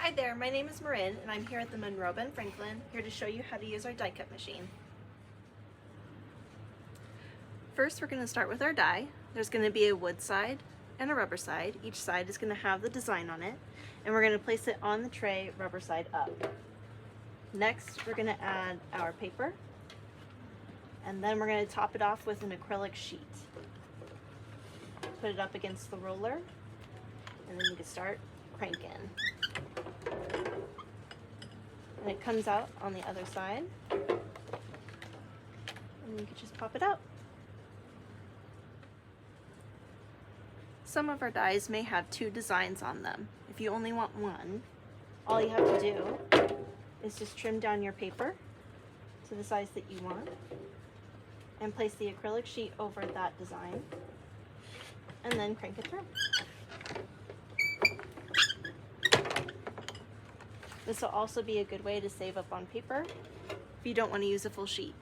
Hi there, my name is Marin and I'm here at the Monroe Ben Franklin, here to show you how to use our die cut machine. First we're going to start with our die. There's going to be a wood side and a rubber side. Each side is going to have the design on it, and we're going to place it on the tray rubber side up. Next we're going to add our paper, and then we're going to top it off with an acrylic sheet. Put it up against the roller, and then you can start cranking. And it comes out on the other side, and you can just pop it out. Some of our dies may have two designs on them. If you only want one, all you have to do is just trim down your paper to the size that you want and place the acrylic sheet over that design, and then crank it through. This will also be a good way to save up on paper if you don't want to use a full sheet.